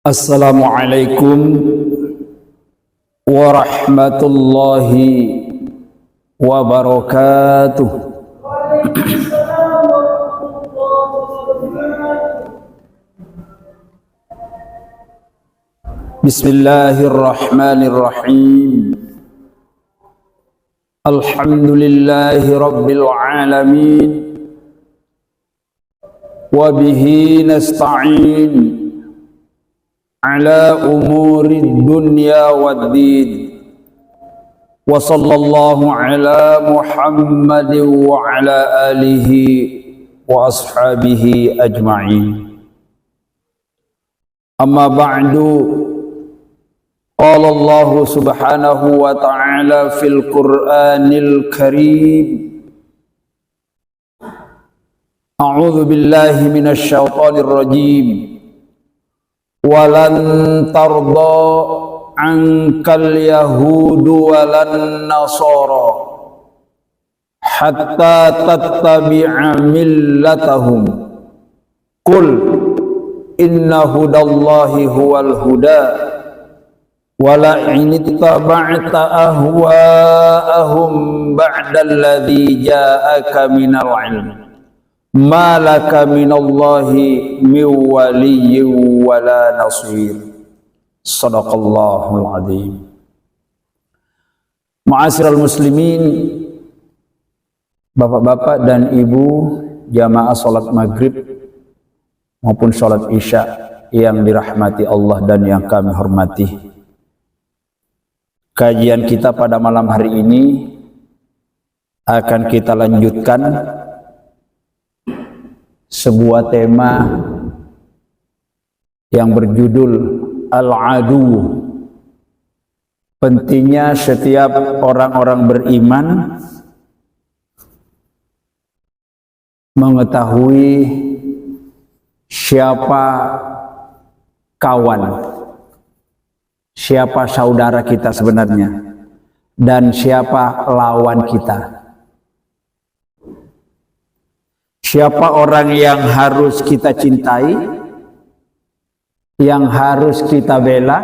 Assalamualaikum warahmatullahi wabarakatuh. Bismillahirrahmanirrahim. Alhamdulillahi rabbil alamin. Wa bihi nasta'in ala umuri dunya waddin. Wa sallallahu ala Muhammadin wa ala alihi wa ashabihi ajma'in. Amma ba'du, qala Allah subhanahu wa ta'ala fil Qur'anil Karim, a'udzu billahi minasy syaithanir rajim. Walan tarda ankal yahudu walan nasara hatta tattabi'a millatahum qul inna hudallahi huwal huda wala in ittaba'ta ahwa'ahum ba'da alladhi ja'aka minal ilm ma laka minallahi min waliyyin wala nasir. Shadaqallahul azim. Ma'asyiral muslimin, bapak-bapak dan ibu jamaah salat maghrib maupun salat isya yang dirahmati Allah dan yang kami hormati. Kajian kita pada malam hari ini akan kita lanjutkan sebuah tema yang berjudul Al-Adu. Pentingnya setiap orang-orang beriman mengetahui siapa kawan, siapa saudara kita sebenarnya, dan siapa lawan kita. Siapa orang yang harus kita cintai, yang harus kita bela,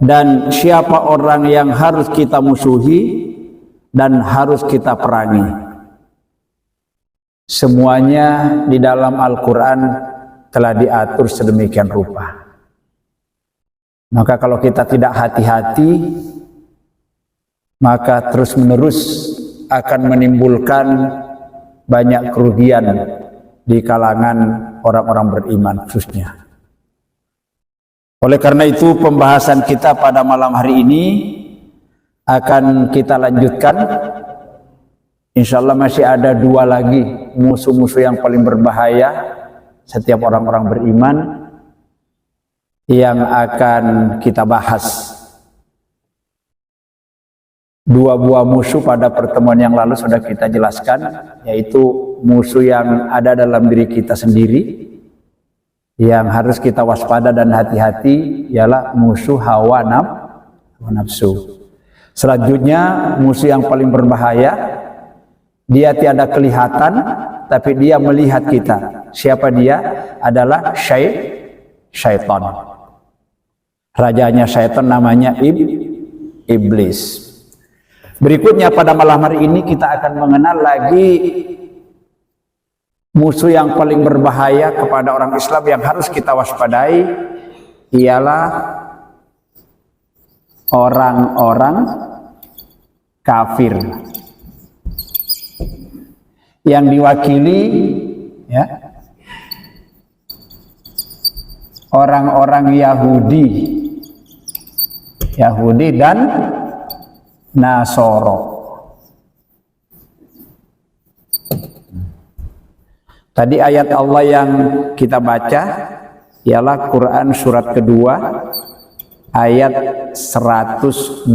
dan siapa orang yang harus kita musuhi dan harus kita perangi. Semuanya di dalam Al-Quran telah diatur sedemikian rupa. Maka kalau kita tidak hati-hati, maka terus-menerus akan menimbulkan banyak kerugian di kalangan orang-orang beriman khususnya. Oleh karena itu pembahasan kita pada malam hari ini akan kita lanjutkan. Insya Allah masih ada dua lagi musuh-musuh yang paling berbahaya setiap orang-orang beriman yang akan kita bahas. Dua buah musuh pada pertemuan yang lalu sudah kita jelaskan, yaitu musuh yang ada dalam diri kita sendiri, yang harus kita waspada dan hati-hati, ialah musuh hawa nafsu. Selanjutnya musuh yang paling berbahaya, dia tiada kelihatan, tapi dia melihat kita. Siapa dia? Adalah syaitan. Rajanya syaitan namanya iblis. Berikutnya pada malam hari ini kita akan mengenal lagi musuh yang paling berbahaya kepada orang Islam yang harus kita waspadai, ialah orang-orang kafir yang diwakili ya orang-orang Yahudi dan Nasoro. Tadi ayat Allah yang kita baca ialah Quran surat kedua ayat 120.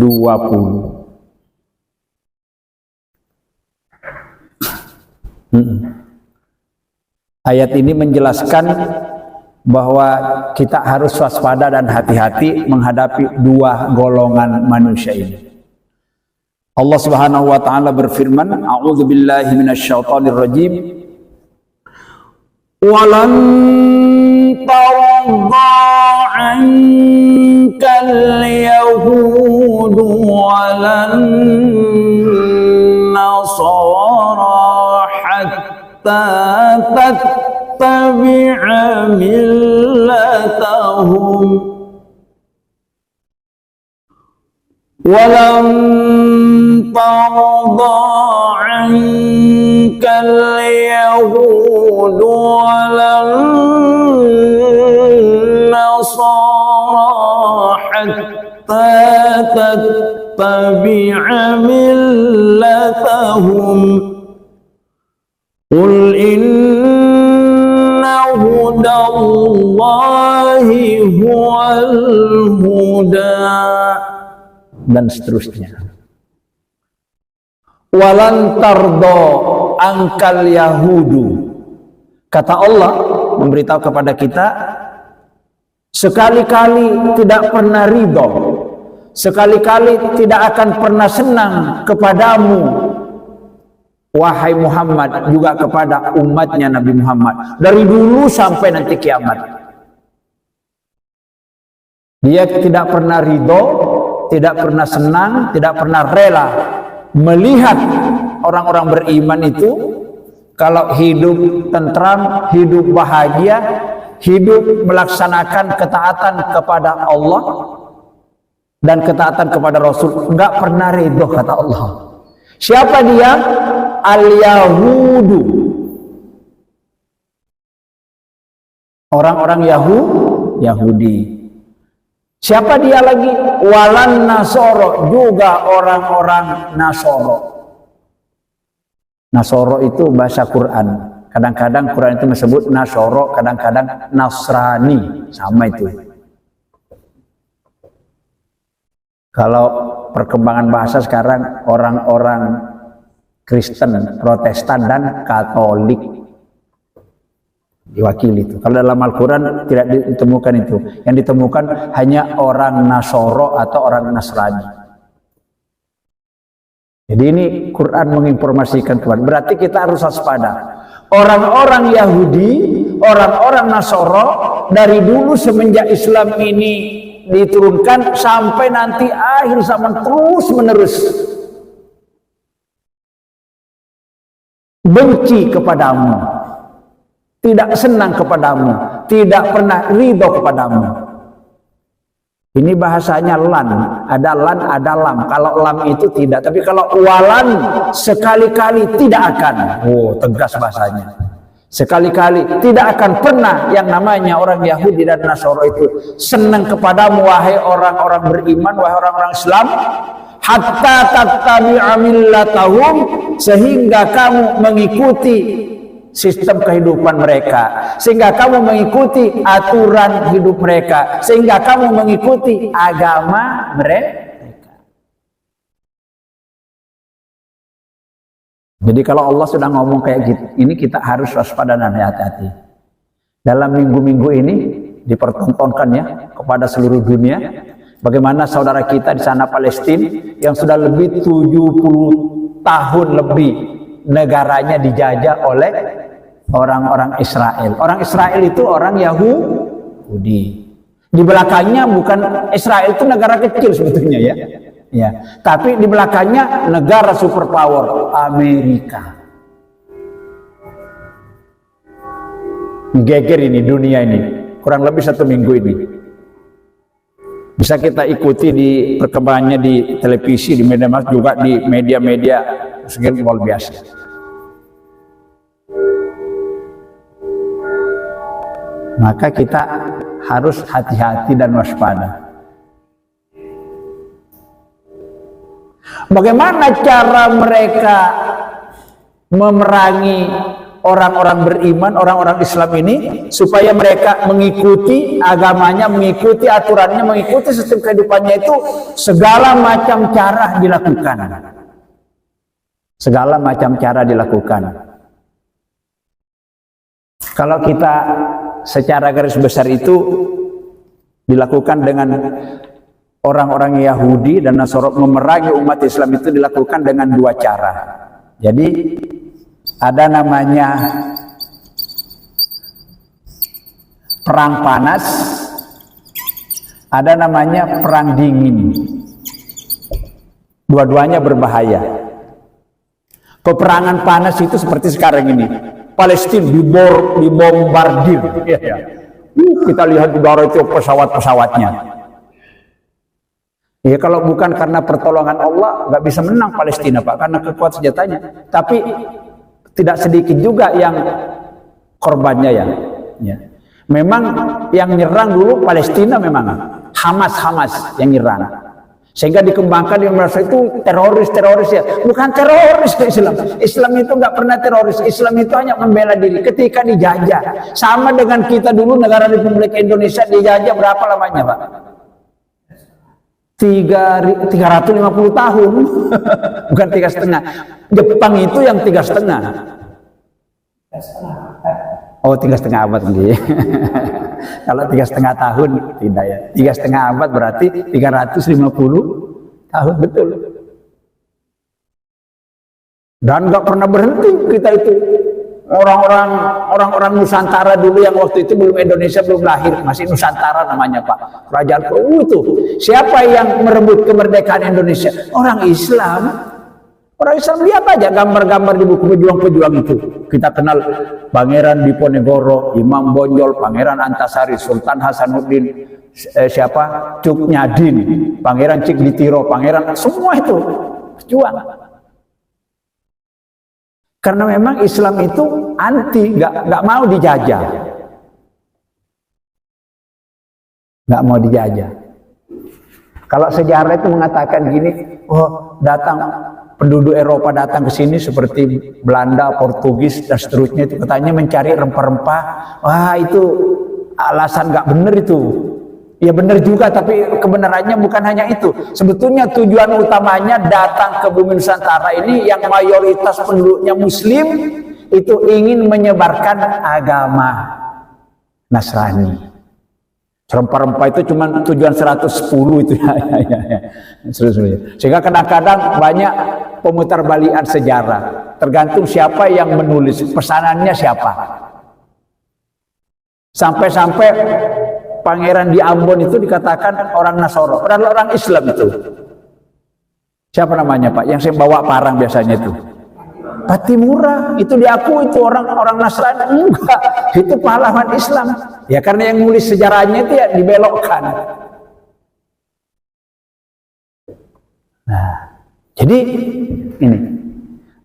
Ayat ini menjelaskan bahwa kita harus waspada dan hati-hati menghadapi dua golongan manusia ini. Allah Subhanahu wa taala berfirman, a'udzu billahi minasyaitonir rajim. Walan tarda ankal yahudu walan nasara hatta tattabi'a millatahum walam tarda ankal yahudu walan nasara hatta tattabi'a millatahum qul inna hudallahi huwal huda, dan seterusnya. Walan tardo angkal yahudu, kata Allah memberitahu kepada kita, sekali-kali tidak pernah ridho, sekali-kali tidak akan pernah senang kepadamu wahai Muhammad, juga kepada umatnya Nabi Muhammad, dari dulu sampai nanti kiamat. Dia tidak pernah ridho, tidak pernah senang, tidak pernah rela melihat orang-orang beriman itu kalau hidup tentram, hidup bahagia, hidup melaksanakan ketaatan kepada Allah dan ketaatan kepada Rasul, enggak pernah ridho, kata Allah. Siapa dia? Al-Yahudu, orang-orang Yahudi. Siapa dia lagi? Walan Nasoro, juga orang-orang Nasoro. Nasoro itu bahasa Quran. Kadang-kadang Quran itu disebut Nasoro, kadang-kadang Nasrani, sama itu. Kalau perkembangan bahasa sekarang, orang-orang Kristen, Protestan, dan Katolik diwakili itu. Kalau dalam Al-Quran tidak ditemukan itu. Yang ditemukan hanya orang Nasoro atau orang Nasrani. Jadi ini Quran menginformasikan Tuhan. Berarti kita harus waspada. Orang-orang Yahudi, orang-orang Nasoro, dari dulu semenjak Islam ini diturunkan sampai nanti akhir zaman terus menerus benci kepadamu, tidak senang kepadamu, tidak pernah ridho kepadamu. Ini bahasanya lan, ada lam. Kalau lam itu tidak, tapi kalau walan sekali-kali tidak akan. Oh, tegas bahasanya. Sekali-kali tidak akan pernah yang namanya orang Yahudi dan Nasara itu senang kepadamu wahai orang-orang beriman, wahai orang-orang Islam, hatta tattabi'a millatahum, sehingga kamu mengikuti sistem kehidupan mereka, sehingga kamu mengikuti aturan hidup mereka, sehingga kamu mengikuti agama mereka. Jadi kalau Allah sudah ngomong kayak gitu, ini kita harus waspada dan hati-hati. Dalam minggu-minggu ini dipertontonkan ya kepada seluruh dunia, bagaimana saudara kita di sana Palestina yang sudah lebih 70 tahun lebih negaranya dijajah oleh orang-orang Israel. Orang Israel itu orang Yahudi. Di belakangnya bukan Israel itu negara kecil sebetulnya ya. Ya, tapi di belakangnya negara superpower Amerika. Geger ini dunia ini kurang lebih 1 minggu ini. Bisa kita ikuti di perkembangannya di televisi, di media massa, juga di media-media segala luar biasa. Maka kita harus hati-hati dan waspada. Bagaimana cara mereka memerangi orang-orang beriman, orang-orang Islam ini, supaya mereka mengikuti agamanya, mengikuti aturannya, mengikuti sistem kehidupannya itu, segala macam cara dilakukan. Segala macam cara dilakukan. Kalau kita secara garis besar itu dilakukan dengan orang-orang Yahudi dan Nasara memerangi umat Islam itu dilakukan dengan 2 cara. Jadi ada namanya perang panas, ada namanya perang dingin. Dua-duanya berbahaya. Peperangan panas itu seperti sekarang ini, Palestina dibombardir. Kita lihat di udara itu pesawat-pesawatnya. Ya kalau bukan karena pertolongan Allah, nggak bisa menang Palestina, Pak, karena kekuatan senjatanya. Tapi tidak sedikit juga yang korbannya ya. Memang yang nyerang dulu Palestina, memang Hamas yang nyerang. Sehingga dikembangkan yang merasa itu teroris ya. Bukan teroris Islam. Islam itu nggak pernah teroris. Islam itu hanya membela diri ketika dijajah. Sama dengan kita dulu negara Republik Indonesia dijajah berapa lamanya, Pak? 350 tahun. Bukan 3,5. Jepang itu yang 3,5. Oh, 3,5 abad gitu. Kalau 3,5 tahun tidak ya. 3,5 abad berarti 350 tahun, betul. Dan nggak pernah berhenti kita itu. Orang-orang Nusantara dulu yang waktu itu belum Indonesia belum lahir, masih Nusantara namanya, Pak. Kerajaan itu. Siapa yang merebut kemerdekaan Indonesia? Orang Islam. Orang Islam, lihat aja gambar-gambar di buku pejuang-pejuang itu. Kita kenal Pangeran Diponegoro, Imam Bonjol, Pangeran Antasari, Sultan Hasanuddin, Cuk Nyadin, Pangeran Cikditiro, Pangeran, semua itu pejuang. Karena memang Islam itu anti, nggak mau dijajah, nggak mau dijajah. Kalau sejarah itu mengatakan gini, oh datang penduduk Eropa datang ke sini seperti Belanda, Portugis dan seterusnya, itu katanya mencari rempah-rempah. Wah, itu alasan nggak benar itu. Ya benar juga, tapi kebenarannya bukan hanya itu. Sebetulnya tujuan utamanya datang ke bumi Nusantara ini yang mayoritas penduduknya Muslim itu ingin menyebarkan agama Nasrani. Rempah-rempah itu cuma tujuan 110 itu ya. Sehingga kadang-kadang banyak pemutarbalikan sejarah, tergantung siapa yang menulis, pesanannya siapa. Sampai-sampai pangeran di Ambon itu dikatakan orang Nasoro, padahal orang Islam itu. Siapa namanya, Pak? Yang saya bawa parang biasanya itu. Patimura, itu diakui itu orang Nasrani. Enggak, itu pahlawan Islam. Ya karena yang nulis sejarahnya itu ya dibelokkan. Nah, jadi ini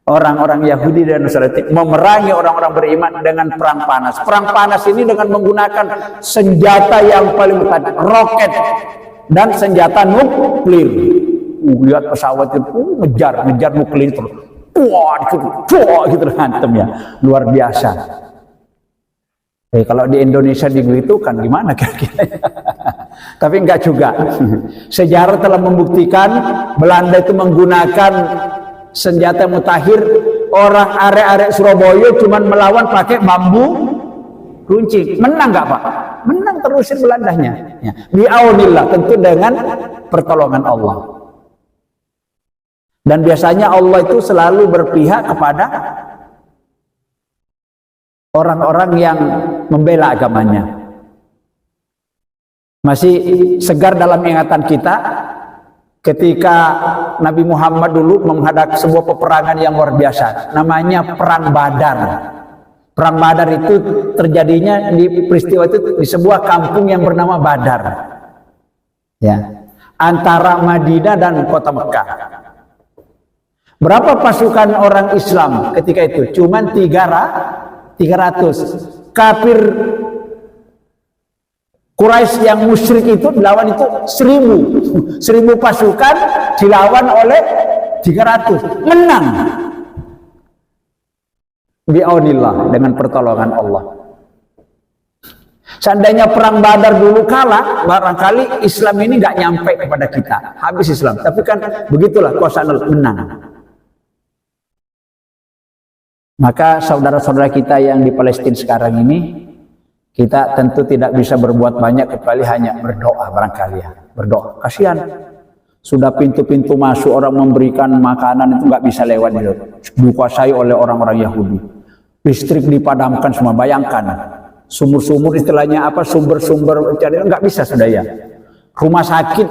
orang-orang Yahudi dan Nasrani memerangi orang-orang beriman dengan perang panas. Perang panas ini dengan menggunakan senjata yang paling utama, roket dan senjata nuklir. Lihat pesawat itu ngejar nuklir terus. Wah, gitu hantem ya, luar biasa. Kalau di Indonesia diberitukan gimana kira-kira? Tapi enggak juga. Sejarah telah membuktikan Belanda itu menggunakan senjata mutakhir. Orang arek-arek Surabaya cuman melawan pakai bambu runcing. Menang enggak, Pak? Menang, terusir Belandanya. Ya. Bi'aunillah, tentu dengan pertolongan Allah. Dan biasanya Allah itu selalu berpihak kepada orang-orang yang membela agamanya. Masih segar dalam ingatan kita ketika Nabi Muhammad dulu menghadapi sebuah peperangan yang luar biasa, namanya Perang Badar. Perang Badar itu terjadinya di peristiwa itu di sebuah kampung yang bernama Badar, ya, antara Madinah dan kota Mekah. Berapa pasukan orang Islam ketika itu? Cuman 300. Kafir Quraisy yang musyrik itu dilawan itu 1000 pasukan dilawan oleh 300, menang bi'aunillah, dengan pertolongan Allah. Seandainya perang Badar dulu kalah, barangkali Islam ini nggak nyampe kepada kita, habis Islam. Tapi kan begitulah kuasa Allah, menang. Maka saudara-saudara kita yang di Palestina sekarang ini, kita tentu tidak bisa berbuat banyak kecuali hanya berdoa barangkali ya. Berdoa. Kasihan. Sudah pintu-pintu masuk orang memberikan makanan itu nggak bisa lewat itu. Dikuasai oleh orang-orang Yahudi. Listrik dipadamkan semua, bayangkan. sumur-sumur istilahnya apa, sumber-sumber nggak bisa sudah ya. Rumah sakit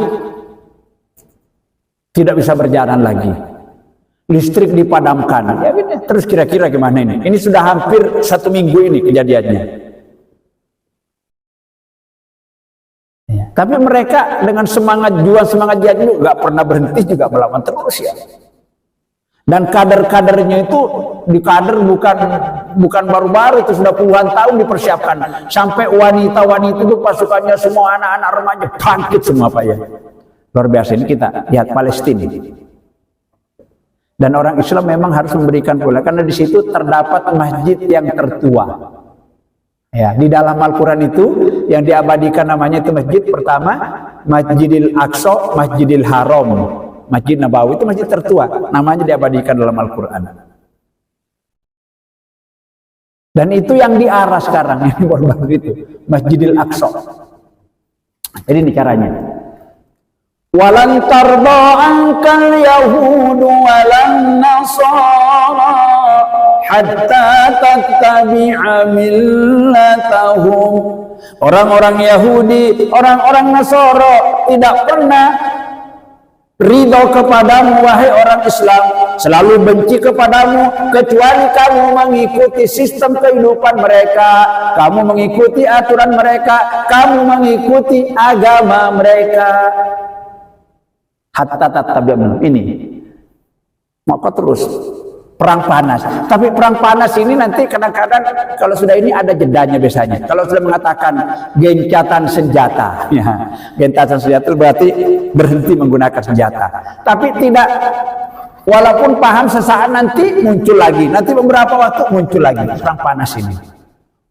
tidak bisa berjalan lagi, listrik dipadamkan. Ya, terus kira-kira gimana ini? Ini sudah hampir 1 minggu ini kejadiannya. Ya. Tapi mereka dengan semangat juang, semangat jihad itu nggak pernah berhenti, juga melawan terus ya. Dan kader-kadernya itu dikader bukan baru-baru, itu sudah puluhan tahun dipersiapkan. Sampai wanita-wanita itu pasukannya semua anak-anak remaja bangkit semua Pak ya. Luar biasa. Ini kita lihat Palestina. Dan orang Islam memang harus memberikan pula, karena di situ terdapat masjid yang tertua. Ya, di dalam Al-Quran itu yang diabadikan namanya itu masjid pertama Masjidil Aqsa, Masjidil Haram. Masjid Nabawi itu masjid tertua, namanya diabadikan dalam Al-Quran. Dan itu yang diarah sekarang, ini baru-baru itu, Masjidil Aqsa. Jadi ini caranya. Walan tarda ankal yahudu walan nasara hatta tattabi'a millatahum. Orang-orang Yahudi, orang-orang Nasara tidak pernah ridho kepadamu wahai orang Islam, selalu benci kepadamu kecuali kamu mengikuti sistem kehidupan mereka, kamu mengikuti aturan mereka, kamu mengikuti agama mereka. Hatta tattabi'u ini. Maka terus perang panas. Tapi perang panas ini nanti kadang-kadang kalau sudah ini ada jedanya biasanya. Kalau sudah mengatakan gencatan senjata, ya, gencatan senjata berarti berhenti menggunakan senjata. Tapi tidak, walaupun paham sesaat nanti muncul lagi. Nanti beberapa waktu muncul lagi perang panas ini.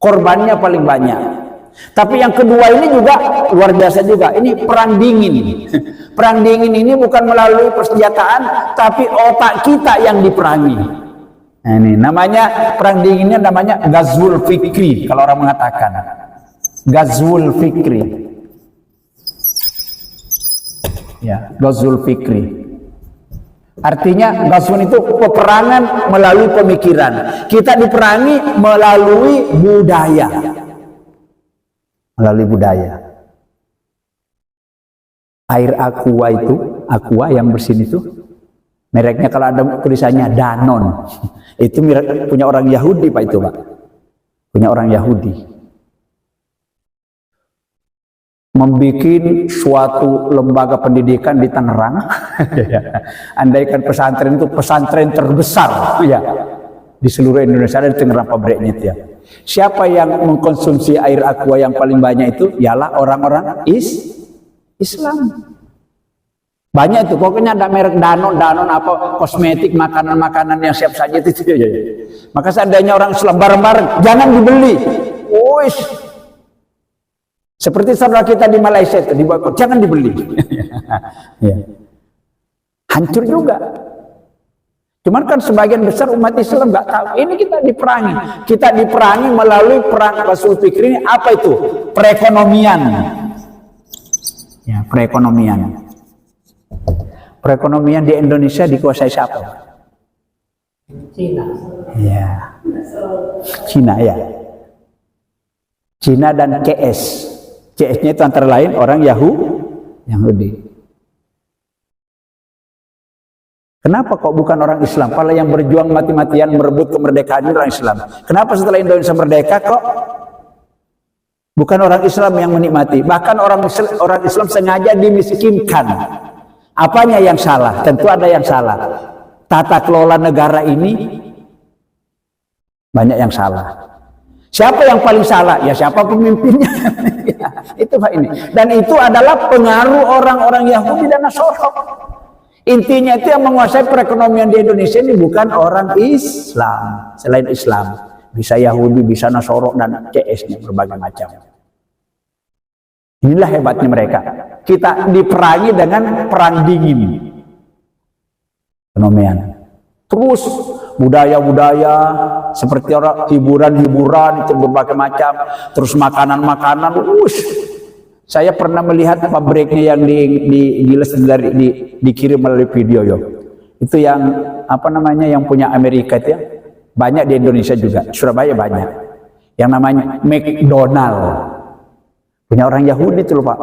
Korbannya paling banyak. Tapi yang kedua ini juga luar biasa juga. Ini perang dingin. Perang dingin ini bukan melalui persenjataan, tapi otak kita yang diperangi. Nah, ini namanya perang dinginnya namanya Ghazwul Fikri. Kalau orang mengatakan Ghazwul Fikri, ya, Ghazwul Fikri. Artinya Ghazwun itu peperangan melalui pemikiran. Kita diperangi melalui budaya. Melalui budaya. Air aqua itu, aqua yang bersin itu, mereknya kalau ada tulisannya Danon, itu punya orang Yahudi Pak itu Pak, punya orang Yahudi. Membikin suatu lembaga pendidikan di Tangerang, andaikan pesantren itu pesantren terbesar ya di seluruh Indonesia, ada di Tangerang pabriknya itu ya. Siapa yang mengkonsumsi air aqua yang paling banyak itu? Ialah orang-orang Islam. Banyak itu, pokoknya ada merek Danon apa, kosmetik, makanan-makanan yang siap saja itu ya. Maka seandainya orang Islam bareng-bareng, jangan dibeli. Wis. Seperti saudara kita di Malaysia itu, jangan dibeli. Ya. Hancur juga. Cuman kan sebagian besar umat Islam nggak tahu. Ini kita diperangi. Kita diperangi melalui perang Ghazwul Fikri ini. Apa itu? Perekonomian. Ya, perekonomian. Perekonomian di Indonesia dikuasai siapa? Cina. Ya. Cina ya. Cina dan CS. CS-nya itu antara lain orang Yahudi. Kenapa kok bukan orang Islam? Kalau yang berjuang mati-matian merebut kemerdekaan orang Islam. Kenapa setelah Indonesia merdeka kok bukan orang Islam yang menikmati? Bahkan orang Islam sengaja dimiskinkan. Apanya yang salah? Tentu ada yang salah. Tata kelola negara ini banyak yang salah. Siapa yang paling salah? Ya siapa pemimpinnya? Ya, itu Pak ini. Dan itu adalah pengaruh orang-orang Yahudi dan Nasara. Intinya itu yang menguasai perekonomian di Indonesia ini bukan orang Islam. Selain Islam, bisa Yahudi, bisa Nasara dan CS-nya berbagai macam. Inilah hebatnya mereka. Kita diperangi dengan perang dingin. Penomian. Terus budaya-budaya seperti orang hiburan-hiburan itu berbagai macam. Terus makanan-makanan. Saya pernah melihat pabriknya yang dikirim melalui video yo. Itu yang apa namanya yang punya Amerika itu ya. Banyak di Indonesia juga. Surabaya banyak. yang namanya McDonald. Punya orang Yahudi itu loh Pak.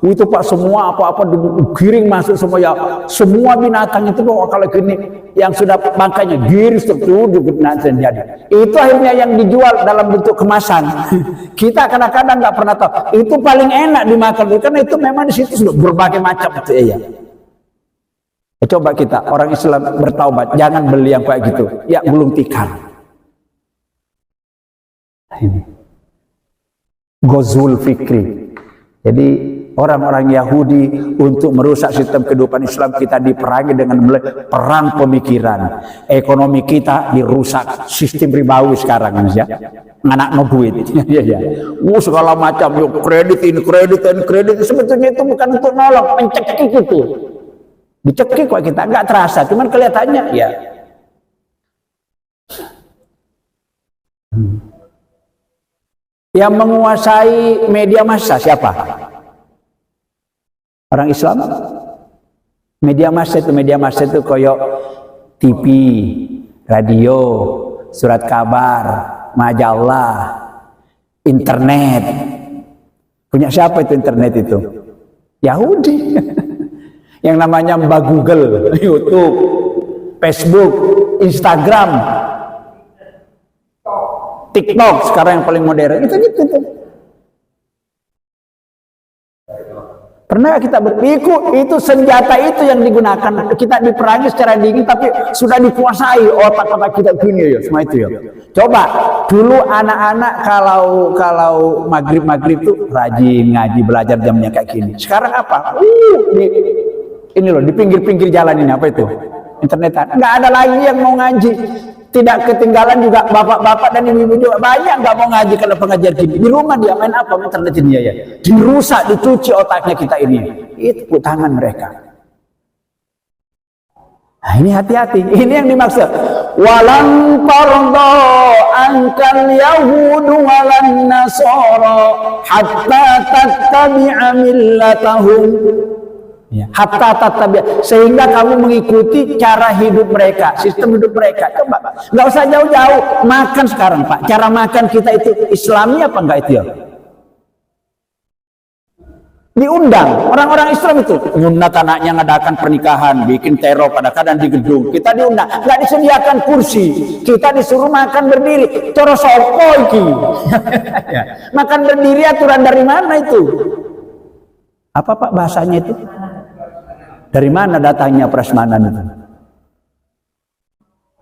Itu Pak semua apa-apa digiring masuk semua ya. Semua binatang itu loh kalau gini yang sudah bangkainya giring tertutup jadi. Itu akhirnya yang dijual dalam bentuk kemasan. Kita kadang-kadang nggak pernah tahu. Itu paling enak dimakan karena itu memang di situ sudah berbagai macam itu ya. Coba kita orang Islam bertaubat, jangan beli yang kayak gitu. Ya gulung tikar. Ini. Ghazwul fikri. Jadi orang-orang Yahudi untuk merusak sistem kehidupan Islam kita diperangi dengan perang pemikiran. Ekonomi kita dirusak, sistem ribawi sekarang ya. Nganak no duit. Ya ya. Segala macam yuk kredit ini, kredit sebetulnya itu bukan untuk nolong, mencekik itu. Dicekik kok kita nggak terasa, cuman kelihatannya ya. Yang menguasai media massa siapa? Orang Islam. Media massa itu koyok TV, radio, surat kabar, majalah, internet. Punya siapa itu internet itu? Yahudi. Yang namanya Mbak Google, YouTube, Facebook, Instagram, TikTok sekarang yang paling modern itu gitu tuh. Pernah kita berpikir itu senjata itu yang digunakan kita diperangi secara dingin tapi sudah dikuasai otak-otak kita gini ya semua itu ya. Coba dulu anak-anak kalau maghrib itu rajin ngaji belajar jamnya kayak gini. Sekarang apa? Ini loh di pinggir-pinggir jalan ini apa itu? Internetan. Nggak ada lagi yang mau ngaji. Tidak ketinggalan juga bapak-bapak dan ibu-ibu juga banyak nggak mau ngaji karena pengajar gini. Di rumah dia main apa? Internet ini ya. Dirusak, dicuci otaknya kita ini. Itu tangan mereka. Nah ini hati-hati. Ini yang dimaksud. Walan tarda ankal yahudu walan nasara hatta tattabi'a millatahum. Ya. Hatta tattabi' sehingga kamu mengikuti cara hidup mereka, sistem hidup mereka. Coba, nggak usah jauh-jauh makan sekarang Pak. Cara makan kita itu Islami apa enggak itu ya? Diundang orang-orang Islam itu ngundang anaknya ngadakan pernikahan, bikin teror kadang-kadang di gedung. Kita diundang, nggak disediakan kursi, kita disuruh makan berdiri. Coro sopo iki. Makan berdiri aturan dari mana itu? Apa Pak bahasanya itu? Dari mana datangnya prasmanan itu?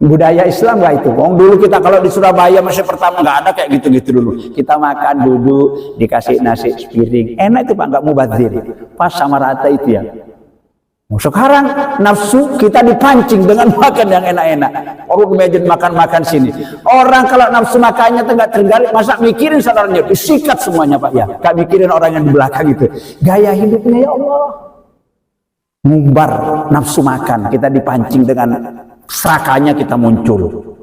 Budaya Islam nggak itu? Dulu kita kalau di Surabaya masih pertama nggak ada kayak gitu-gitu dulu. Kita makan duduk dikasih nasi sepiring, enak itu Pak, nggak mubazir, pas sama rata itu ya. Sekarang nafsu kita dipancing dengan makan yang enak-enak. Orang imagine makan sini. Orang kalau nafsu makannya nggak tergali, masa mikirin saudaranya, disikat semuanya Pak ya. Nggak mikirin orang yang di belakang itu. Gaya hidupnya ya Allah. Ngumbar nafsu makan, kita dipancing dengan serakanya kita muncul.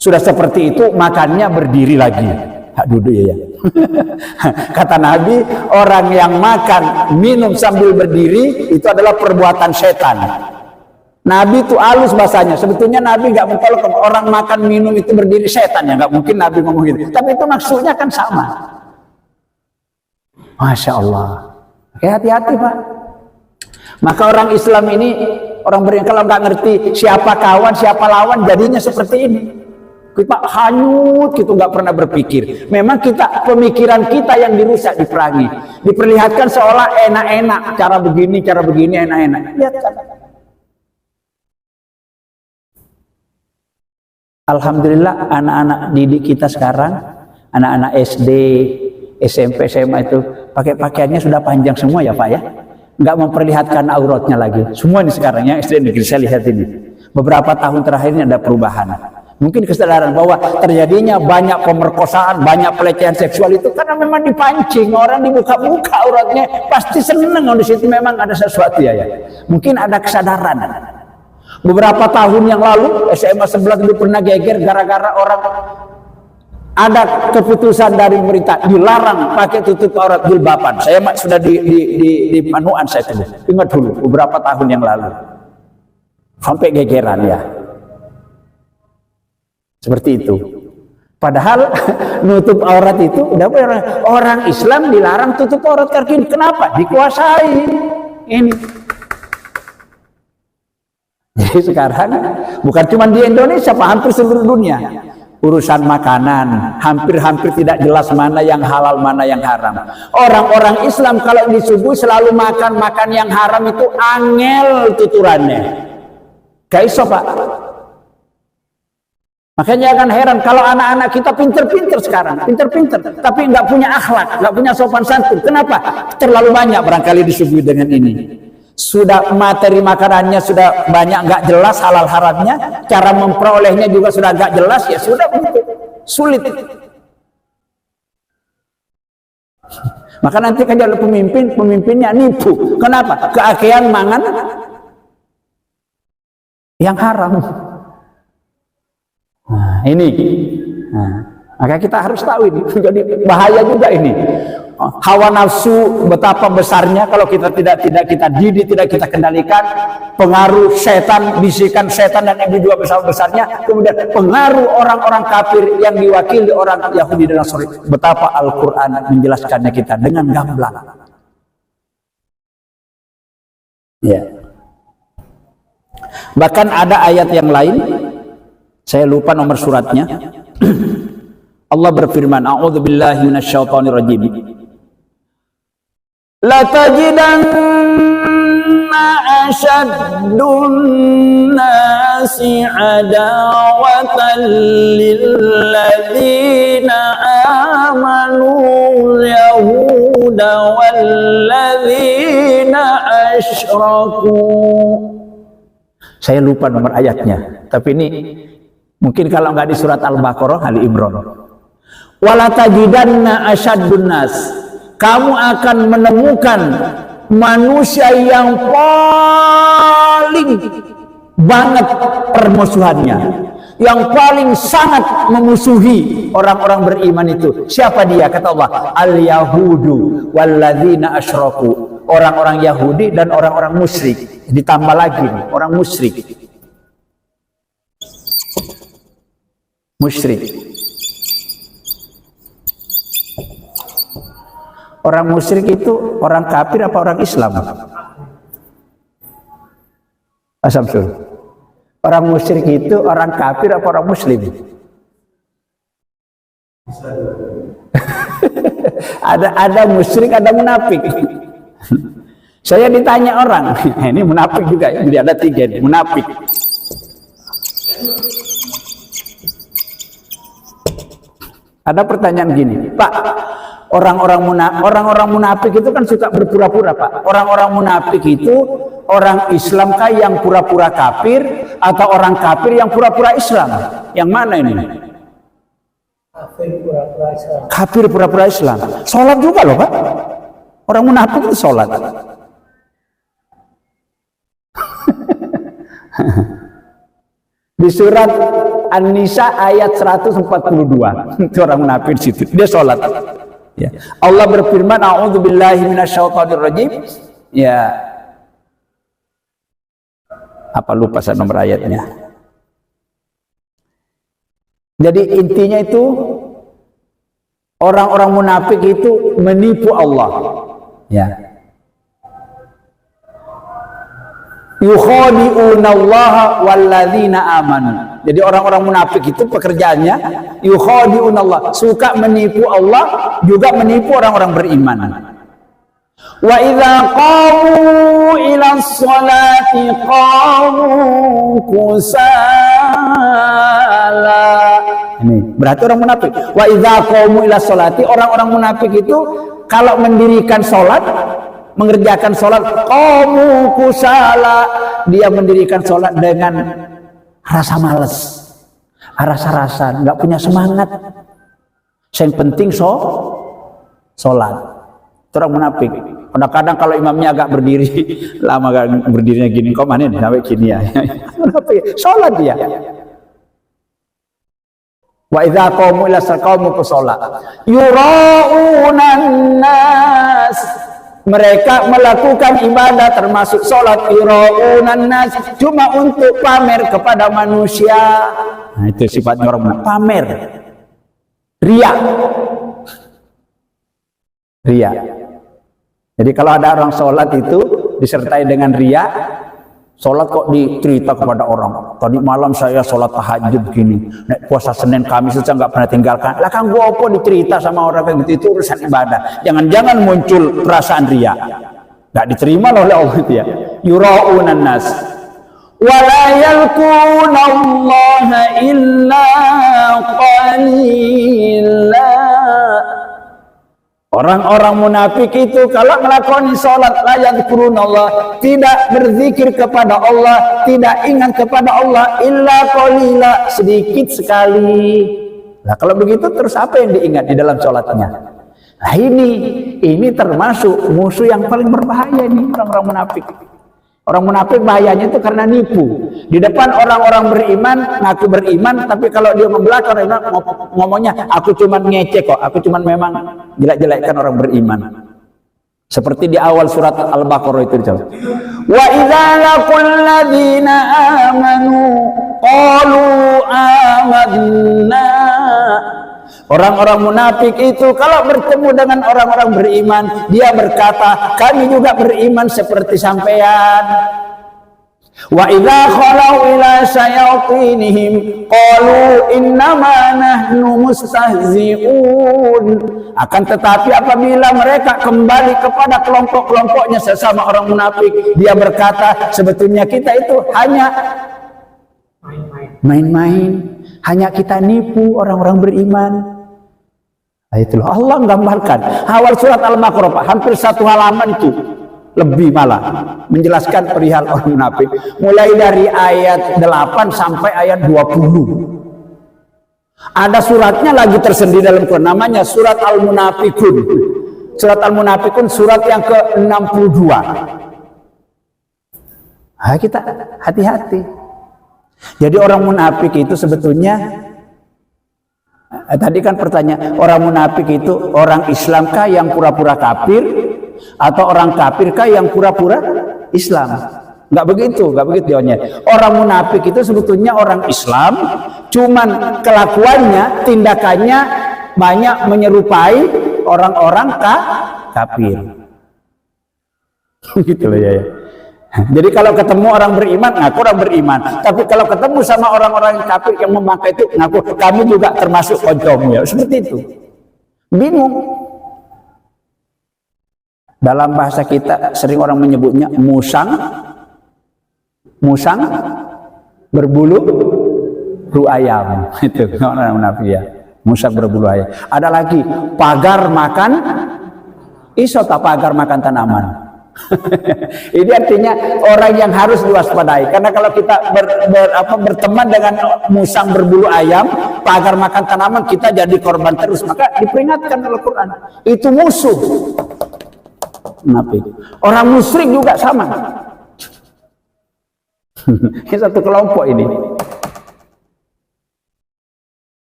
Sudah seperti itu makannya berdiri lagi. Hak duduk ya. Kata Nabi, orang yang makan minum sambil berdiri itu adalah perbuatan setan. Nabi itu halus bahasanya. Sebetulnya Nabi nggak mentolok orang makan minum itu berdiri setan ya, nggak mungkin Nabi ngomong gitu. Tapi itu maksudnya kan sama. Masya Allah. Hati-hati Pak. Maka orang Islam ini orang kalau nggak ngerti siapa kawan siapa lawan jadinya seperti ini. Kita hanyut gitu nggak pernah berpikir. Memang kita pemikiran kita yang dirusak diperangi. Diperlihatkan seolah enak-enak cara begini enak-enak. Lihat kan. Alhamdulillah anak-anak didik kita sekarang anak-anak SD, SMP, SMA itu pakai pakaiannya sudah panjang semua ya Pak ya. Nggak memperlihatkan auratnya lagi. Semua ini sekarang ya SD negeri saya lihat ini. Beberapa tahun terakhir ini ada perubahan. Mungkin kesadaran bahwa terjadinya banyak pemerkosaan, banyak pelecehan seksual itu karena memang dipancing orang dibuka-buka auratnya pasti seneng di situ memang ada sesuatu ya. Mungkin ada kesadaran. Beberapa tahun yang lalu SMA 11 itu pernah geger gara-gara orang ada keputusan dari pemerintah dilarang pakai tutup aurat jilbaban. Saya sudah di manuan saya dulu. Ingat dulu beberapa tahun yang lalu. Sampai gegeran ya. Seperti itu. Padahal nutup aurat itu udah orang Islam dilarang tutup aurat kaki. Kenapa? Dikuasai ini. Jadi sekarang bukan cuma di Indonesia, Pak, hampir seluruh dunia. Urusan makanan hampir-hampir tidak jelas mana yang halal, mana yang haram. Orang-orang Islam kalau disuguhi selalu makan yang haram itu angel tuturannya. Gak iso, Pak. Makanya jangan heran kalau anak-anak kita pinter-pinter sekarang, pinter-pinter, tapi nggak punya akhlak, nggak punya sopan santun. Kenapa? Terlalu banyak barangkali disuguhi dengan ini. Sudah materi makanannya sudah banyak, nggak jelas halal haramnya, cara memperolehnya juga sudah nggak jelas, ya sudah begitu, sulit. Maka nanti kan ada pemimpinnya nipu. Kenapa? Keakean mangan yang haram. Nah, ini. Maka kita harus tahu ini. Jadi bahaya juga ini. Hawa nafsu betapa besarnya kalau kita tidak kita didik, tidak kita kendalikan. Pengaruh setan, bisikan setan dan yang dua besar-besarnya. Kemudian pengaruh orang-orang kafir yang diwakili orang Yahudi dan Nasrani. Betapa Al-Quran menjelaskannya kita dengan gamblang. Ya. Bahkan ada ayat yang lain, saya lupa nomor suratnya. Allah berfirman, a'udzubillahi minasyaitonir rajim. La tajidanna asyaddun nasi adawatan lilladzina amanu yahuda walladzina asyraku. Saya lupa nomor ayatnya, tapi ini mungkin kalau nggak di surat Al-Baqarah, Ali Imran. Wala tajidanna asyaddun nas, kamu akan menemukan manusia yang paling banget permusuhannya, yang paling sangat memusuhi orang-orang beriman itu. Siapa dia? Kata Allah, al-yahudu walladzina asyraku, orang-orang Yahudi dan orang-orang musyrik. Ditambah lagi orang musyrik. Orang musyrik itu orang kafir apa orang Islam? Asamsul. Orang musyrik itu orang kafir apa orang muslim? ada musyrik, ada munafik. Saya ditanya orang, ini munafik juga ya, jadi ada 3 nih, munafik. Ada pertanyaan gini, Pak, orang-orang munafik itu kan suka berpura-pura, Pak. Orang-orang munafik itu orang Islam kah yang pura-pura kafir atau orang kafir yang pura-pura Islam? Yang mana ini? Kafir pura-pura Islam. Kafir pura-pura Islam. Sholat juga loh, Pak. Orang munafik itu sholat. Di surat An-Nisa ayat 142 itu orang munafik situ, dia sholat. Ya. Allah berfirman, a'udzubillahi minasyaitonir rajim. Ya. Apa lupa saya nomor ayatnya. Jadi intinya itu orang-orang munafik itu menipu Allah. Ya. Yukhadi'unallaha walladzina amanu. Jadi orang-orang munafik itu pekerjaannya yukhadi'unallah, suka menipu Allah, juga menipu orang-orang beriman. Wa idza qamu ila sholati qamu kusala. Ini berarti orang munafik. Wa idza qamu ila sholati, orang-orang munafik itu kalau mendirikan sholat, mengerjakan sholat, qamu kusala, dia mendirikan sholat dengan rasa malas, rasa-rasa nggak punya semangat. Yang penting sholat. Itu orang munafik. Kadang-kadang kalau imamnya agak berdiri lama, agak berdirinya gini, kok mana nih sampai gini ya. Sholat dia. Wa idza qamu ila qamu kusala yura'unan nas, mereka melakukan ibadah termasuk sholat, yura'unan nas, cuma untuk pamer kepada manusia. Nah, itu sifatnya orang pamer. Ria. Ria. Jadi kalau ada orang sholat itu disertai dengan ria, sholat kok dicerita kepada orang. Tadi malam saya sholat tahajud gini, nek puasa Senin Kamis saja nggak pernah tinggalkan. Lah kan gua apa dicerita sama orang kayak gitu, itu urusan ibadah. Jangan-jangan muncul perasaan ria. Nggak diterima oleh Allah itu ya. Yura'unan nas. Wala yalquna Allah illa qalila. Orang-orang munafik itu kalau melakoni sholat la yadhkuruna Allah, tidak berzikir kepada Allah, tidak ingat kepada Allah illa qalila, sedikit sekali. Nah kalau begitu terus apa yang diingat di dalam sholatnya? Nah ini termasuk musuh yang paling berbahaya ini, orang-orang munafik. Orang munafik bahayanya itu karena nipu. Di depan orang-orang beriman, ngaku beriman, tapi kalau dia membelakang ngomongnya, aku cuma ngecek kok, aku cuma memang jelek-jelekkan orang beriman. Seperti di awal surat Al-Baqarah itu. Wa idza laqul ladzina amanu qalu amanna. Orang-orang munafik itu kalau bertemu dengan orang-orang beriman, dia berkata, kami juga beriman seperti sampean. Wa idza khalau ila syayatinihim qalu innama nahnu mustahzi'un. Akan tetapi apabila mereka kembali kepada kelompok-kelompoknya sesama orang munafik, dia berkata, sebetulnya kita itu hanya main-main, hanya kita nipu orang-orang beriman. Nah, itulah Allah menggambarkan awal surat Al-Baqarah, hampir satu halaman itu lebih malah menjelaskan perihal orang munafik, mulai dari ayat 8 sampai ayat 20. Ada suratnya lagi tersendiri dalam Quran, namanya surat Al-Munafikun. Surat Al-Munafikun surat yang ke-62. Nah, kita hati-hati. Jadi orang munafik itu sebetulnya, tadi kan pertanyaan, orang munafik itu orang Islamkah yang pura-pura kafir atau orang kafirkah yang pura-pura Islam? Nggak begitu jawabnya. Orang munafik itu sebetulnya orang Islam, cuman kelakuannya, tindakannya banyak menyerupai orang-orang kafir. Gitu loh ya. Jadi kalau ketemu orang beriman, ngaku orang beriman. Tapi kalau ketemu sama orang-orang kafir yang memakai itu, ngaku kami juga termasuk koncomu ya. Seperti itu. Bingung. Dalam bahasa kita sering orang menyebutnya musang berbulu ayam. Itu orang munafik ya. Musang berbulu ayam. Ada lagi pagar makan isota, pagar makan tanaman. Ini artinya orang yang harus diwaspadai, karena kalau kita berteman dengan musang berbulu ayam, pagar makan tanaman, kita jadi korban terus. Maka diperingatkan oleh Quran, itu musuh. Orang musyrik juga sama. Ini satu kelompok ini.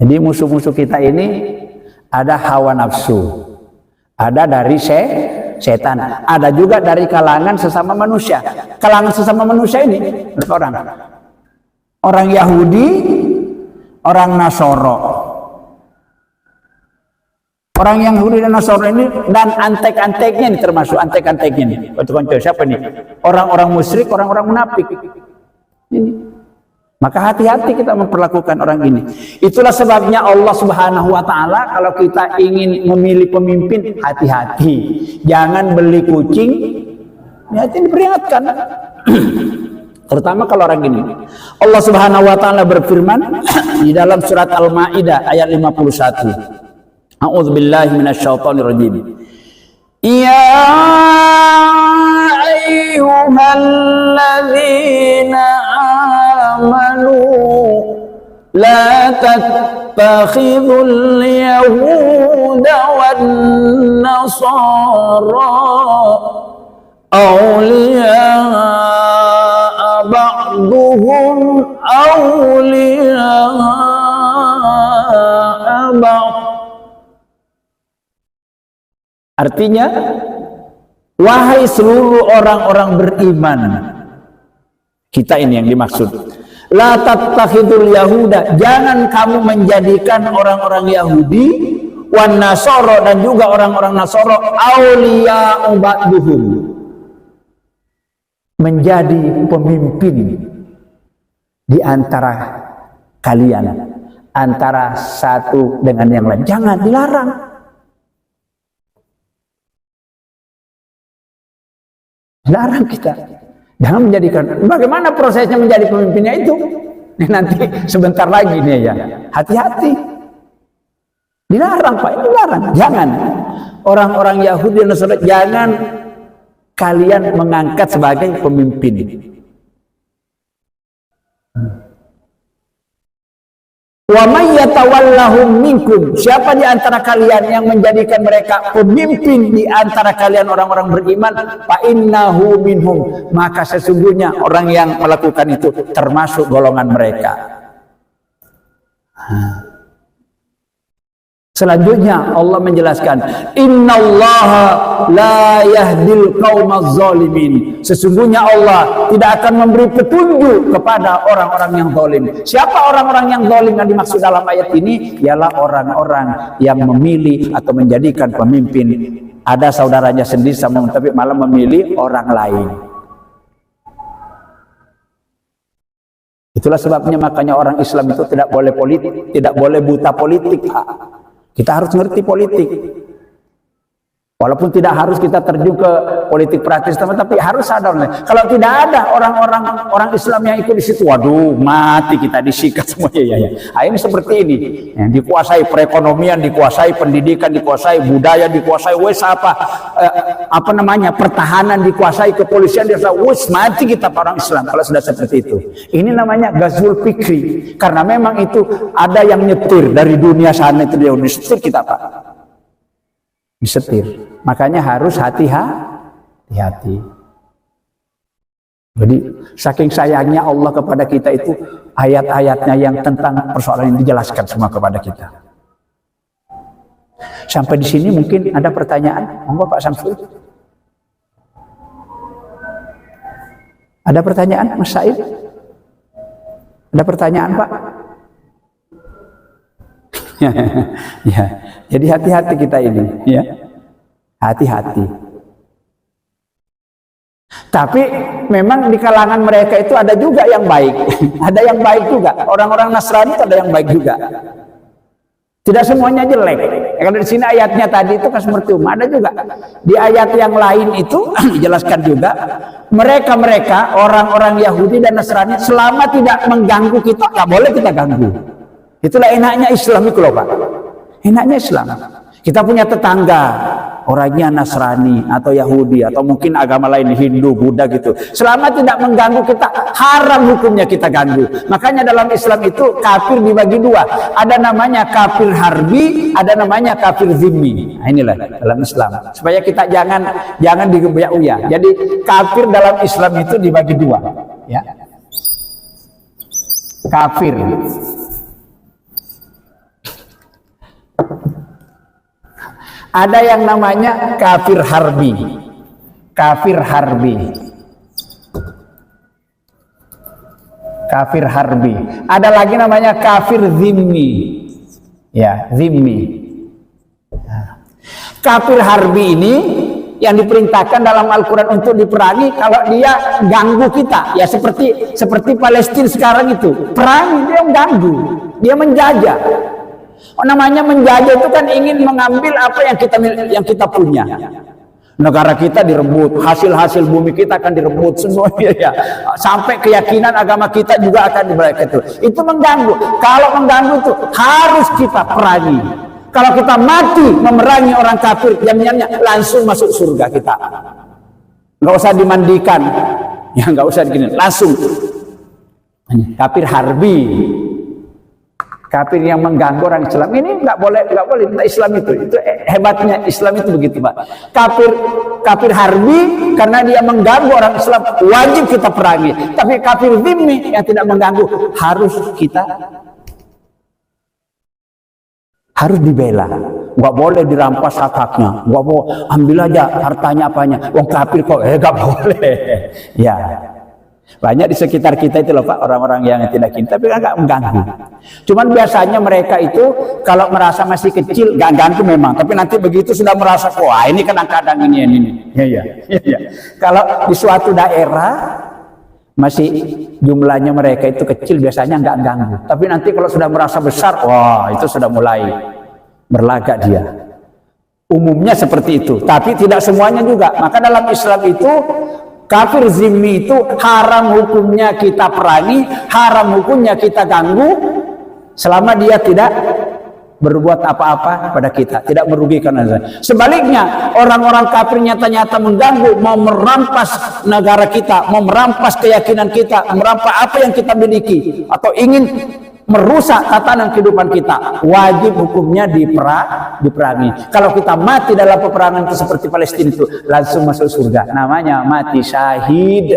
Jadi musuh-musuh kita ini ada hawa nafsu, ada dari setan, ada juga dari kalangan sesama manusia. Kalangan sesama manusia ini orang Yahudi, orang Nasoro. Orang Yahudi dan Nasoro ini dan antek-anteknya ini, termasuk antek-anteknya ini. Konco-konco siapa nih? Orang-orang musyrik, orang-orang munafik. Ini. Maka hati-hati kita memperlakukan orang ini. Itulah sebabnya Allah Subhanahu wa taala kalau kita ingin memilih pemimpin, hati-hati. Jangan beli kucing. Ya, itu diperingatkan. Terutama kalau orang ini. Allah Subhanahu wa taala berfirman di dalam surat Al-Maidah ayat 51. A'udzubillahi minasyaitonirrajim. Ya ayyuhalladzina amanu la tattakhidhul yahuda wan nasara awliya ba'duhum awliya ba'd. Artinya, wahai seluruh orang-orang beriman, kita ini yang dimaksud, La tattakhidul yahuda, jangan kamu menjadikan orang-orang Yahudi wan nasoro, dan juga orang-orang Nasoro, auliya ba'duhum, menjadi pemimpin di antara kalian, antara satu dengan yang lain. Jangan, dilarang. Dilarang kita. Jangan menjadikan. Bagaimana prosesnya menjadi pemimpinnya itu? Nanti sebentar lagi nih ya. Hati-hati. Dilarang Pak, dilarang. Jangan. Orang-orang Yahudi dan Nasrani, jangan kalian mengangkat sebagai pemimpin. Wa may yatawallahum minkum, siapa di antara kalian yang menjadikan mereka pemimpin di antara kalian orang-orang beriman, fa innahu minhum, maka sesungguhnya orang yang melakukan itu termasuk golongan mereka. Selanjutnya Allah menjelaskan, innallaha la yahdil qaumaz zalimin, sesungguhnya Allah tidak akan memberi petunjuk kepada orang-orang yang zalim. Siapa orang-orang yang zalim yang dimaksud dalam ayat ini? Ialah orang-orang yang memilih atau menjadikan pemimpin ada saudaranya sendiri sama, tapi malah memilih orang lain. Itulah sebabnya makanya orang Islam itu tidak boleh politik, tidak boleh buta politik. Kita harus ngerti politik. Walaupun tidak harus kita terjun ke politik praktis, tapi harus sadar. Kalau tidak ada orang Islam yang ikut di situ, waduh, mati kita, disikat semuanya. Ya. Nah, ini seperti ini. Ya, dikuasai perekonomian, dikuasai pendidikan, dikuasai budaya, dikuasai pertahanan, dikuasai kepolisian, wes mati kita orang Islam kalau sudah seperti itu. Ini namanya ghazwul fikri. Karena memang itu ada yang nyetir dari dunia sana, itu dia nyetir kita Pak. Disetir. Makanya harus hati-hati. Jadi saking sayangnya Allah kepada kita itu, ayat-ayatnya yang tentang persoalan ini dijelaskan semua kepada kita. Sampai di sini mungkin ada pertanyaan, monggo Pak Samsul. Ada pertanyaan Mas Said? Ada pertanyaan Pak? Ya, jadi hati-hati kita ini, ya. Hati-hati. Tapi memang di kalangan mereka itu ada juga yang baik. Ada yang baik juga. Orang-orang Nasrani itu ada yang baik juga. Tidak semuanya jelek. Kalau di sini ayatnya tadi itu kan seperti ada juga. Di ayat yang lain itu dijelaskan juga, mereka orang-orang Yahudi dan Nasrani selama tidak mengganggu kita, nggak boleh kita ganggu. Itulah enaknya Islam itu loh Pak. Enaknya Islam. Kita punya tetangga, orangnya Nasrani atau Yahudi atau mungkin agama lain, Hindu, Buddha gitu. Selama tidak mengganggu kita, haram hukumnya kita ganggu. Makanya dalam Islam itu kafir dibagi dua. Ada namanya kafir harbi, ada namanya kafir zimmi. Nah, inilah dalam Islam. Supaya kita jangan digebyak-uya. Jadi kafir dalam Islam itu dibagi dua. Ya. Kafir. Ada yang namanya kafir harbi. Kafir harbi. Kafir harbi. Ada lagi namanya kafir zimmi. Ya, zimmi. Kafir harbi ini yang diperintahkan dalam Al-Quran untuk diperangi kalau dia ganggu kita. Ya seperti Palestina sekarang itu. Perang, dia mengganggu. Dia menjajah. Namanya menjajah itu kan ingin mengambil apa yang kita punya. Negara kita direbut, hasil bumi kita akan direbut semuanya ya. Sampai keyakinan agama kita juga akan diberikan itu. Itu mengganggu. Kalau mengganggu itu harus kita perangi. Kalau kita mati memerangi orang kafir, jaminannya langsung masuk surga kita. Nggak usah dimandikan, ya nggak usah begini, langsung. Kafir harbi. Kafir yang mengganggu orang Islam ini nggak boleh Islam itu hebatnya Islam itu begitu Pak. Kafir harbi karena dia mengganggu orang Islam wajib kita perangi. Tapi kafir zimmi yang tidak mengganggu harus dibela. Nggak boleh dirampas hak-haknya. Nggak mau ambil aja hartanya apanya. Wong kafir kok nggak boleh. Ya. Banyak di sekitar kita itu loh Pak, orang-orang yang tidak kita, tapi kan nggak mengganggu. Cuman biasanya mereka itu kalau merasa masih kecil nggak ganggu memang, tapi nanti begitu sudah merasa, wah ini kadang-kadang ini. Ya. Kalau di suatu daerah masih jumlahnya mereka itu kecil, biasanya nggak ganggu. Tapi nanti kalau sudah merasa besar, wah itu sudah mulai berlagak dia. Umumnya seperti itu, tapi tidak semuanya juga. Maka dalam Islam itu kafir zimmi itu haram hukumnya kita perangi, haram hukumnya kita ganggu selama dia tidak berbuat apa-apa pada kita, tidak merugikan kita. Sebaliknya, orang-orang kafir nyata-nyata mengganggu, mau merampas negara kita, mau merampas keyakinan kita, merampas apa yang kita miliki, atau ingin merusak tatanan kehidupan kita, wajib hukumnya diperangi. Kalau kita mati dalam peperangan itu seperti Palestina itu, langsung masuk surga. Namanya mati syahid.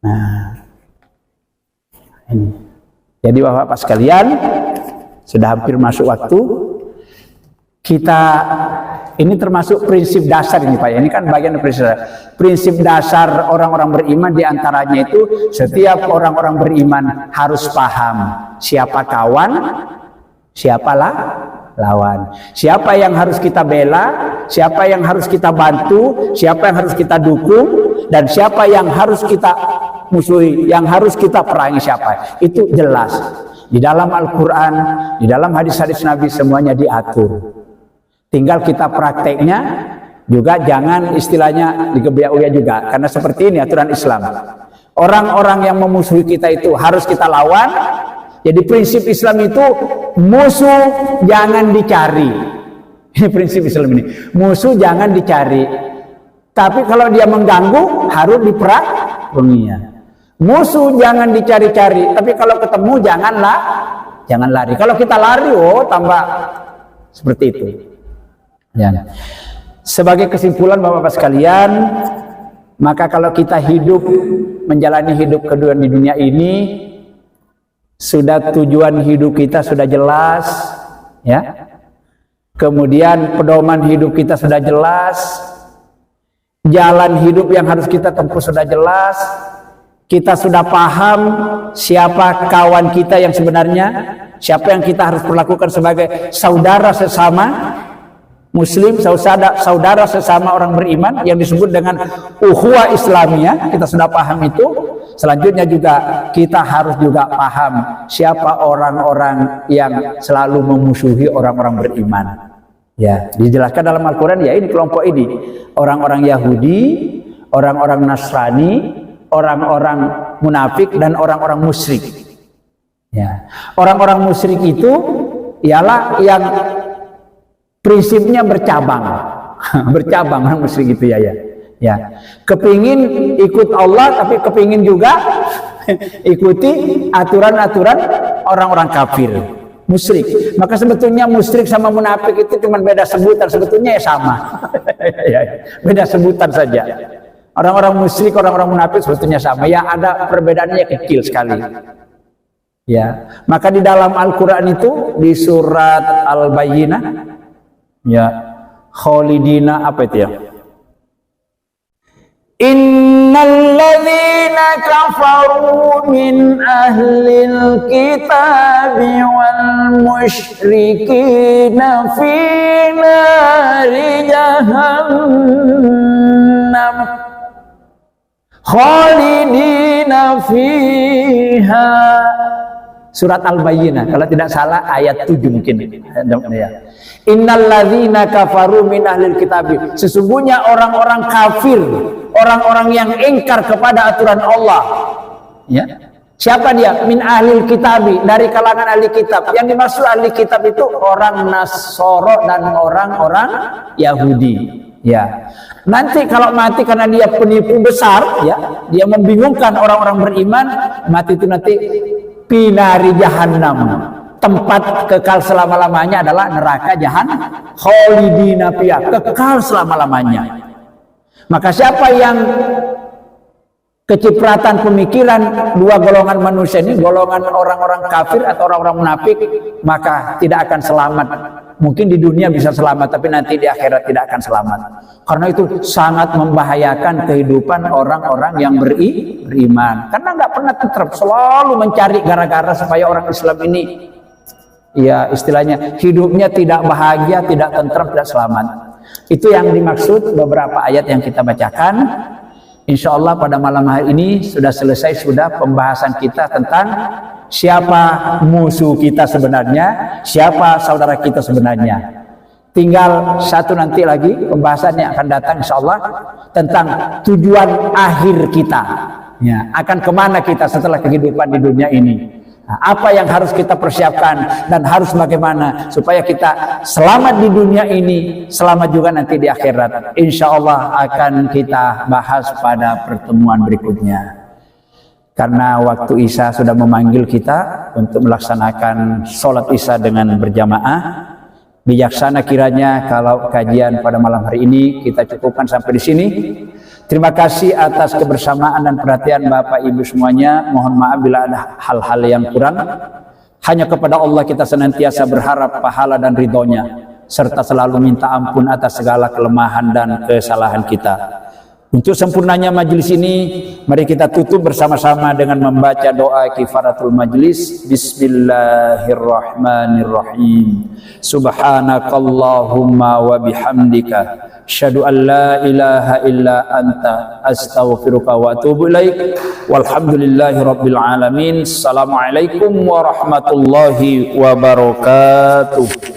Nah, ini. Jadi Bapak-Bapak sekalian, sudah hampir masuk waktu. Kita ini termasuk prinsip dasar ini Pak. Ini kan bagian dari prinsip dasar orang-orang beriman, diantaranya itu setiap orang-orang beriman harus paham siapa kawan, siapa lawan, siapa yang harus kita bela, siapa yang harus kita bantu, siapa yang harus kita dukung, dan siapa yang harus kita musuhi, yang harus kita perangi siapa. Itu jelas di dalam Al-Quran, di dalam hadis-hadis Nabi, semuanya diatur. Tinggal kita prakteknya juga, jangan istilahnya digebiak-uya juga, karena seperti ini aturan Islam. Orang-orang yang memusuhi kita itu harus kita lawan. Jadi prinsip Islam itu musuh jangan dicari. Ini prinsip Islam ini. Musuh jangan dicari. Tapi kalau dia mengganggu harus diperangi. Musuh jangan dicari-cari. Tapi kalau ketemu jangan lari. Kalau kita lari, tambah seperti itu. Ya. Sebagai kesimpulan Bapak-Bapak sekalian, maka kalau kita hidup menjalani hidup kedua di dunia ini, sudah tujuan hidup kita sudah jelas, ya. Kemudian pedoman hidup kita sudah jelas, jalan hidup yang harus kita tempuh sudah jelas, kita sudah paham siapa kawan kita yang sebenarnya, siapa yang kita harus perlakukan sebagai saudara sesama Muslim, saudara sesama orang beriman yang disebut dengan ukhuwah Islamiyah. Kita sudah paham itu. Selanjutnya juga kita harus juga paham siapa orang-orang yang selalu memusuhi orang-orang beriman. Ya, dijelaskan dalam Al-Quran, ya ini kelompok ini, orang-orang Yahudi, orang-orang Nasrani, orang-orang munafik, dan orang-orang musyrik. Ya, orang-orang musyrik itu ialah yang prinsipnya bercabang, bercabang orang musyrik itu ya. Kepingin ikut Allah, tapi kepingin juga ikuti aturan-aturan orang-orang kafir, musyrik. Maka sebetulnya musyrik sama munafik itu cuma beda sebutan, sebetulnya ya sama. Beda sebutan saja. Orang-orang musyrik, orang-orang munafik sebetulnya sama. Ya ada perbedaannya kecil sekali. Ya, maka di dalam Al-Quran itu di surat Al-Bayyinah, ya, khalidina apa itu ya? Innal ladzina kafaru min ahlil kitabi wal musyrikina fi nari jahannam khalidina fiha. Surat Al-Bayyinah, kalau tidak salah ayat 7 mungkin. Innal ladzina kafaru min ahlil kitabi, sesungguhnya orang-orang kafir, orang-orang yang ingkar kepada aturan Allah. Ya. Siapa dia? Min ahlil kitabi, dari kalangan ahli kitab. Yang dimaksud ahli kitab itu orang Nasoro dan orang-orang Yahudi. Ya. Nanti kalau mati karena dia penipu besar, ya, dia membingungkan orang-orang beriman, mati itu nanti pinari jahannam, tempat kekal selama-lamanya adalah neraka jahannam, khalidina fiha, kekal selama-lamanya. Maka siapa yang kecipratan pemikiran dua golongan manusia ini, golongan orang-orang kafir atau orang-orang munafik, maka tidak akan selamat Mungkin di dunia bisa selamat, tapi nanti di akhirat tidak akan selamat. Karena itu sangat membahayakan kehidupan orang-orang yang beriman. Karena nggak pernah tentram, selalu mencari gara-gara supaya orang Islam ini, ya istilahnya hidupnya tidak bahagia, tidak tentram, tidak selamat. Itu yang dimaksud beberapa ayat yang kita bacakan. Insya Allah pada malam hari ini sudah selesai pembahasan kita tentang siapa musuh kita sebenarnya, siapa saudara kita sebenarnya. Tinggal satu nanti lagi pembahasannya akan datang insya Allah tentang tujuan akhir kita, ya, akan kemana kita setelah kehidupan di dunia ini. Nah, apa yang harus kita persiapkan dan harus bagaimana supaya kita selamat di dunia ini, selamat juga nanti di akhirat. Insya Allah akan kita bahas pada pertemuan berikutnya. Karena waktu Isya sudah memanggil kita untuk melaksanakan sholat Isya dengan berjamaah. Bijaksana kiranya kalau kajian pada malam hari ini kita cukupkan sampai di sini. Terima kasih atas kebersamaan dan perhatian Bapak Ibu semuanya. Mohon maaf bila ada hal-hal yang kurang. Hanya kepada Allah kita senantiasa berharap pahala dan ridhonya, serta selalu minta ampun atas segala kelemahan dan kesalahan kita. Untuk sempurnanya majelis ini, mari kita tutup bersama-sama dengan membaca doa kifaratul majlis. Bismillahirrahmanirrahim. Subhanakallahumma wa bihamdika, asyhadu an la ilaha illa anta, astaghfiruka wa atubu ilaik. Walhamdulillahi rabbil alamin. Assalamualaikum warahmatullahi wabarakatuh.